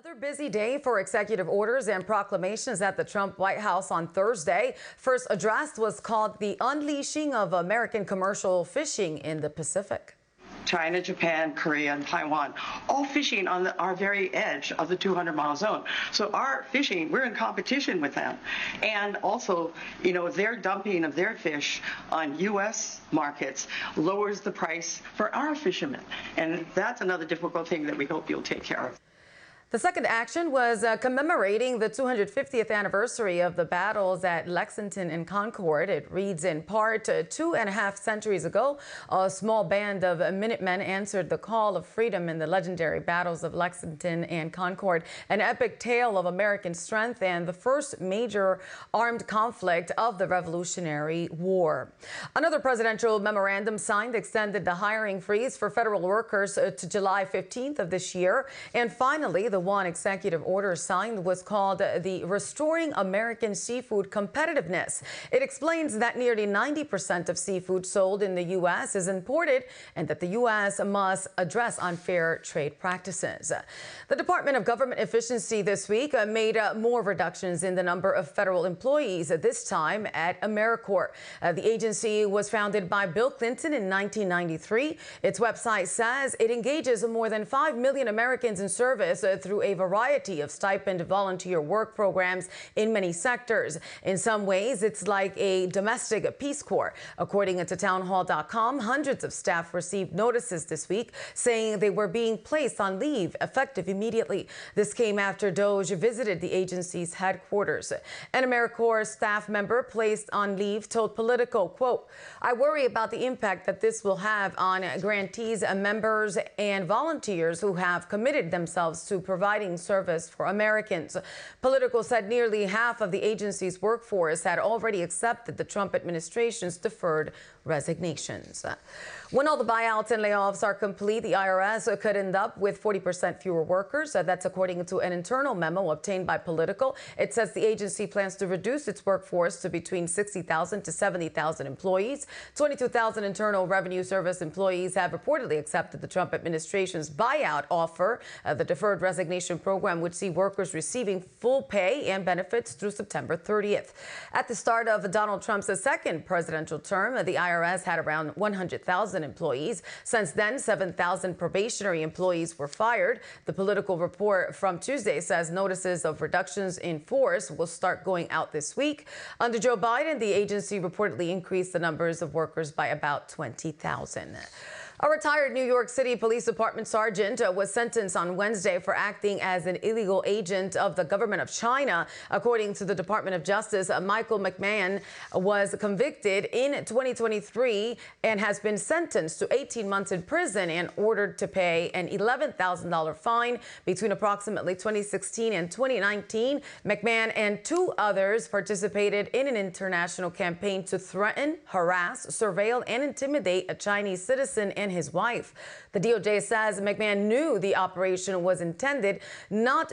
Another busy day for executive orders and proclamations at the Trump White House on Thursday. First addressed was called the Unleashing of American Commercial Fishing in the Pacific. China, Japan, Korea, and Taiwan, all fishing on our very edge of the 200-mile zone. So our fishing, we're in competition with them. And also, their dumping of their fish on U.S. markets lowers the price for our fishermen. And that's another difficult thing that we hope you'll take care of. The second action was commemorating the 250th anniversary of the battles at Lexington and Concord. It reads in part, 2.5 centuries ago, a small band of Minutemen answered the call of freedom in the legendary battles of Lexington and Concord, an epic tale of American strength and the first major armed conflict of the Revolutionary War. Another presidential memorandum signed extended the hiring freeze for federal workers to July 15th of this year. And finally, the one executive order signed was called the Restoring American Seafood Competitiveness. It explains that nearly 90% of seafood sold in the U.S. is imported and that the U.S. must address unfair trade practices. The Department of Government Efficiency this week made more reductions in the number of federal employees, this time at AmeriCorps. The agency was founded by Bill Clinton in 1993. Its website says it engages more than 5 million Americans in service through a variety of stipend volunteer work programs in many sectors. In some ways, it's like a domestic Peace Corps. According to townhall.com, hundreds of staff received notices this week saying they were being placed on leave effective immediately. This came after DOGE visited the agency's headquarters. An AmeriCorps staff member placed on leave told Politico, quote, "I worry about the impact that this will have on grantees, members, and volunteers who have committed themselves to providing service for Americans." Politico said nearly half of the agency's workforce had already accepted the Trump administration's deferred resignations. When all the buyouts and layoffs are complete, the IRS could end up with 40% fewer workers. That's according to an internal memo obtained by Politico. It says the agency plans to reduce its workforce to between 60,000 to 70,000 employees. 22,000 Internal Revenue Service employees have reportedly accepted the Trump administration's buyout offer. The deferred resignation program would see workers receiving full pay and benefits through September 30th. At the start of Donald Trump's second presidential term, the IRS had around 100,000 employees. Since then, 7,000 probationary employees were fired. The Political report from Tuesday says notices of reductions in force will start going out this week. Under Joe Biden, the agency reportedly increased the numbers of workers by about 20,000. A retired New York City Police Department sergeant was sentenced on Wednesday for acting as an illegal agent of the government of China. According to the Department of Justice, Michael McMahon was convicted in 2023 and has been sentenced to 18 months in prison and ordered to pay an $11,000 fine. Between approximately 2016 and 2019, McMahon and two others participated in an international campaign to threaten, harass, surveil, and intimidate a Chinese citizen and his wife. The DOJ says McMahon knew the operation was intended not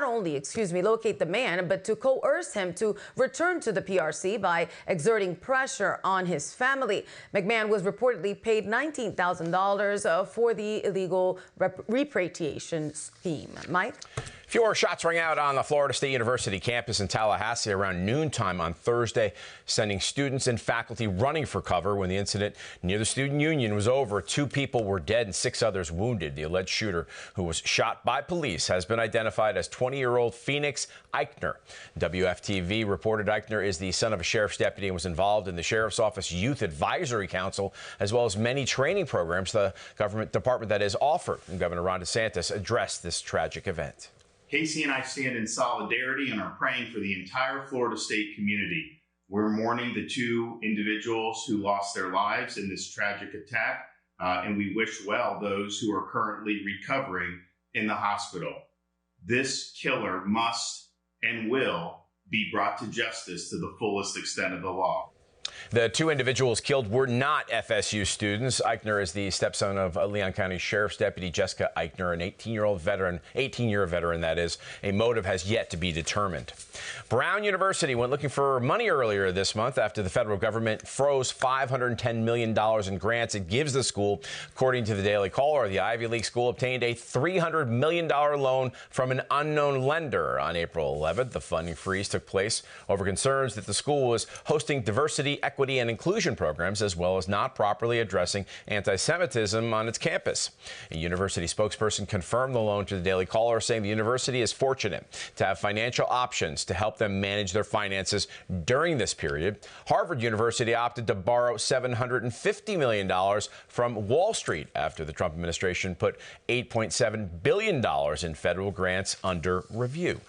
only locate the man, but to coerce him to return to the PRC by exerting pressure on his family. McMahon was reportedly paid $19,000 for the illegal repatriation scheme. Mike? Fewer shots rang out on the Florida State University campus in Tallahassee around noontime on Thursday, sending students and faculty running for cover. When the incident near the student union was over, 2 people were dead and 6 others wounded. The alleged shooter, who was shot by police, has been identified as 20-year-old Phoenix Eichner. WFTV reported Eichner is the son of a sheriff's deputy and was involved in the Sheriff's Office Youth Advisory Council, as well as many training programs the government department that is offered. And Governor Ron DeSantis addressed this tragic event. Casey and I stand in solidarity and are praying for the entire Florida State community. We're mourning the 2 individuals who lost their lives in this tragic attack, and we wish well those who are currently recovering in the hospital. This killer must and will be brought to justice to the fullest extent of the law. The two individuals killed were not FSU students. Eichner is the stepson of Leon County Sheriff's Deputy Jessica Eichner, an 18-year veteran, that is. A motive has yet to be determined. Brown University went looking for money earlier this month after the federal government froze $510 million in grants it gives the school. According to the Daily Caller, the Ivy League school obtained a $300 million loan from an unknown lender. On April 11th, the funding freeze took place over concerns that the school was hosting diversity, equity, and inclusion programs, as well as not properly addressing anti-Semitism on its campus. A university spokesperson confirmed the loan to the Daily Caller, saying the university is fortunate to have financial options to help them manage their finances during this period. Harvard University opted to borrow $750 million from Wall Street after the Trump administration put $8.7 billion in federal grants under review.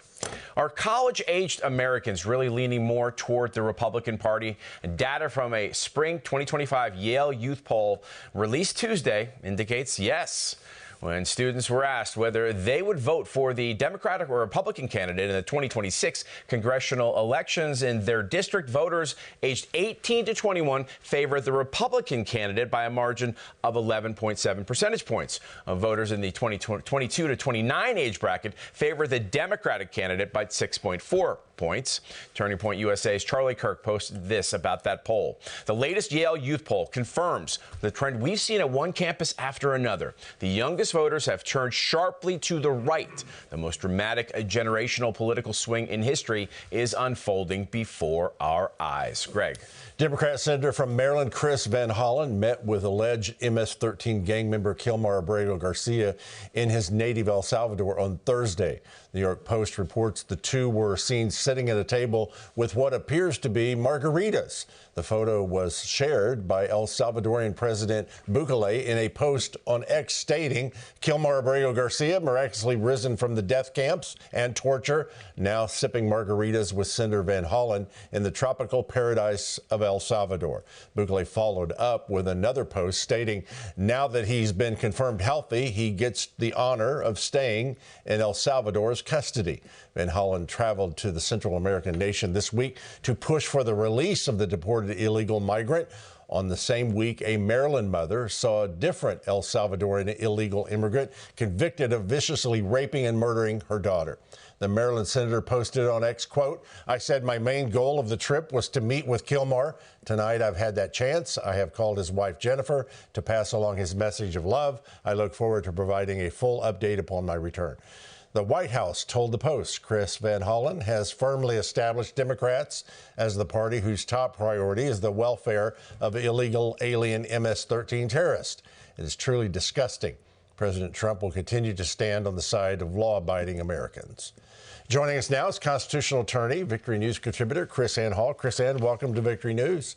Are college-aged Americans really leaning more toward the Republican Party? Data from a spring 2025 Yale Youth poll released Tuesday indicates yes. When students were asked whether they would vote for the Democratic or Republican candidate in the 2026 congressional elections in their district, voters aged 18 to 21 favored the Republican candidate by a margin of 11.7 percentage points. Voters in the 22 to 29 age bracket favored the Democratic candidate by 6.4 points. Turning Point USA's Charlie Kirk posted this about that poll. The latest Yale Youth poll confirms the trend we've seen at one campus after another. The youngest voters have turned sharply to the right. The most dramatic generational political swing in history is unfolding before our eyes. Greg. Democrat Senator from Maryland Chris Van Hollen met with alleged MS-13 gang member Kilmar Abrego Garcia in his native El Salvador on Thursday. The New York Post reports the two were seen sitting at a table with what appears to be margaritas. The photo was shared by El Salvadorian President Bukele in a post on X stating, Kilmar Abrego Garcia, miraculously risen from the death camps and torture, now sipping margaritas with Senator Van Hollen in the tropical paradise of El Salvador. Bukele followed up with another post stating, now that he's been confirmed healthy, he gets the honor of staying in El Salvador's custody. Van Hollen traveled to the Central American nation this week to push for the release of the deported illegal migrant. On the same week, a Maryland mother saw a different El Salvadorian illegal immigrant convicted of viciously raping and murdering her daughter. The Maryland senator posted on X, quote, I said my main goal of the trip was to meet with Kilmar. Tonight I've had that chance. I have called his wife Jennifer to pass along his message of love. I look forward to providing a full update upon my return. The White House told the Post Chris Van Hollen has firmly established Democrats as the party whose top priority is the welfare of illegal alien MS-13 terrorists. It is truly disgusting. President Trump will continue to stand on the side of law-abiding Americans. Joining us now is constitutional attorney, Victory News contributor Chris Ann Hall. Chris Ann, welcome to Victory News.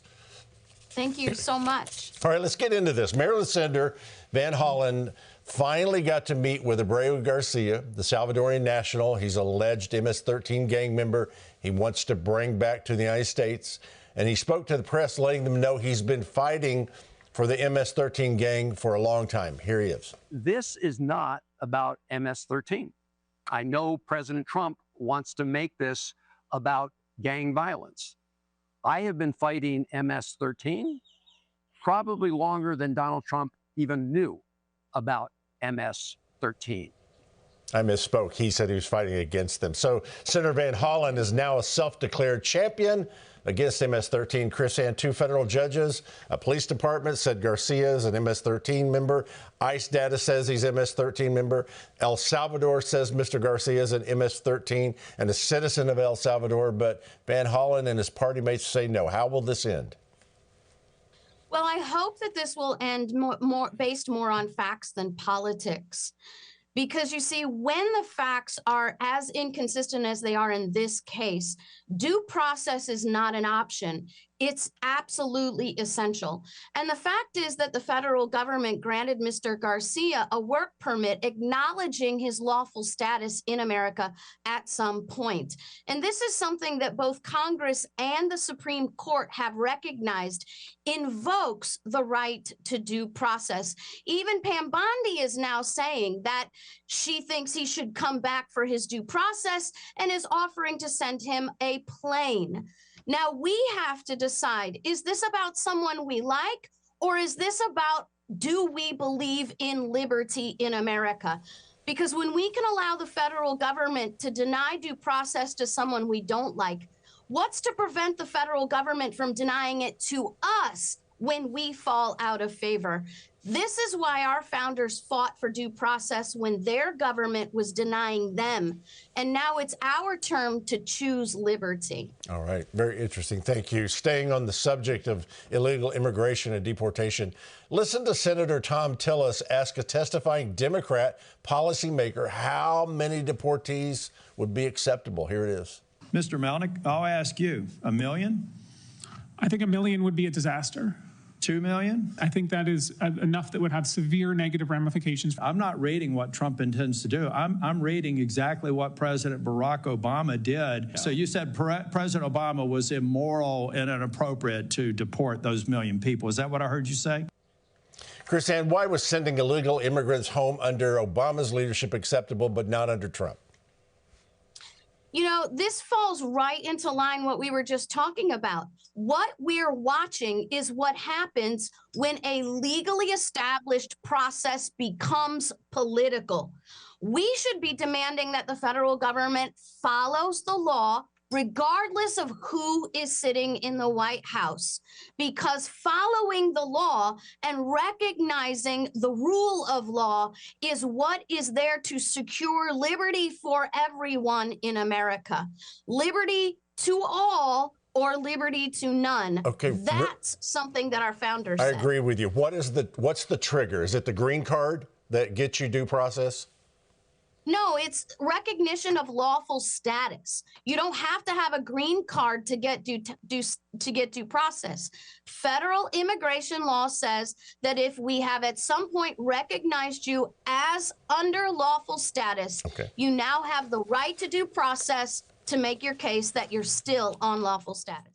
Thank you so much. All right, let's get into this. Maryland Senator Van Hollen finally got to meet with Abrego Garcia, the Salvadorian national. He's an alleged MS-13 gang member he wants to bring back to the United States. And he spoke to the press, letting them know he's been fighting for the MS-13 gang for a long time. Here he is. This is not about MS-13. I know President Trump wants to make this about gang violence. I have been fighting MS-13 probably longer than Donald Trump even knew about MS-13. I misspoke. He said he was fighting against them. So Senator Van Hollen is now a self-declared champion against MS-13. Chris Ann, two federal judges, a police department said Garcia is an MS-13 member. ICE data says he's MS-13 member. El Salvador says Mr. Garcia is an MS-13 and a citizen of El Salvador. But Van Hollen and his party mates say no. How will this end? Well, I hope that this will end based more on facts than politics. Because you see, when the facts are as inconsistent as they are in this case, due process is not an option. It's absolutely essential. And the fact is that the federal government granted Mr. Garcia a work permit acknowledging his lawful status in America at some point. And this is something that both Congress and the Supreme Court have recognized invokes the right to due process. Even Pam Bondi is now saying that she thinks he should come back for his due process and is offering to send him a plane. Now we have to decide, is this about someone we like, or is this about, do we believe in liberty in America? Because when we can allow the federal government to deny due process to someone we don't like, what's to prevent the federal government from denying it to us when we fall out of favor? This is why our founders fought for due process when their government was denying them. And now it's our turn to choose liberty. All right. Very interesting. Thank you. Staying on the subject of illegal immigration and deportation, listen to Senator Tom Tillis ask a testifying Democrat policymaker how many deportees would be acceptable. Here it is. Mr. Melnick, I'll ask you, 1 million? I think 1 million would be a disaster. 2 million? I think that is enough that would have severe negative ramifications. I'm not reading what Trump intends to do. I'm reading exactly what President Barack Obama did. Yeah. So you said President Obama was immoral and inappropriate to deport those 1 million people. Is that what I heard you say? KrisAnne, why was sending illegal immigrants home under Obama's leadership acceptable, but not under Trump? You know, this falls right into line what we were just talking about. What we're watching is what happens when a legally established process becomes political. We should be demanding that the federal government follows the law regardless of who is sitting in the White House, because following the law and recognizing the rule of law is what is there to secure liberty for everyone in America. Liberty to all or liberty to none. Okay, that's something that our founders said. I agree with you. What's the trigger? Is it the green card that gets you due process? No, it's recognition of lawful status. You don't have to have a green card to get due process. Federal immigration law says that if we have at some point recognized you as under lawful status, you now have the right to due process to make your case that you're still on lawful status.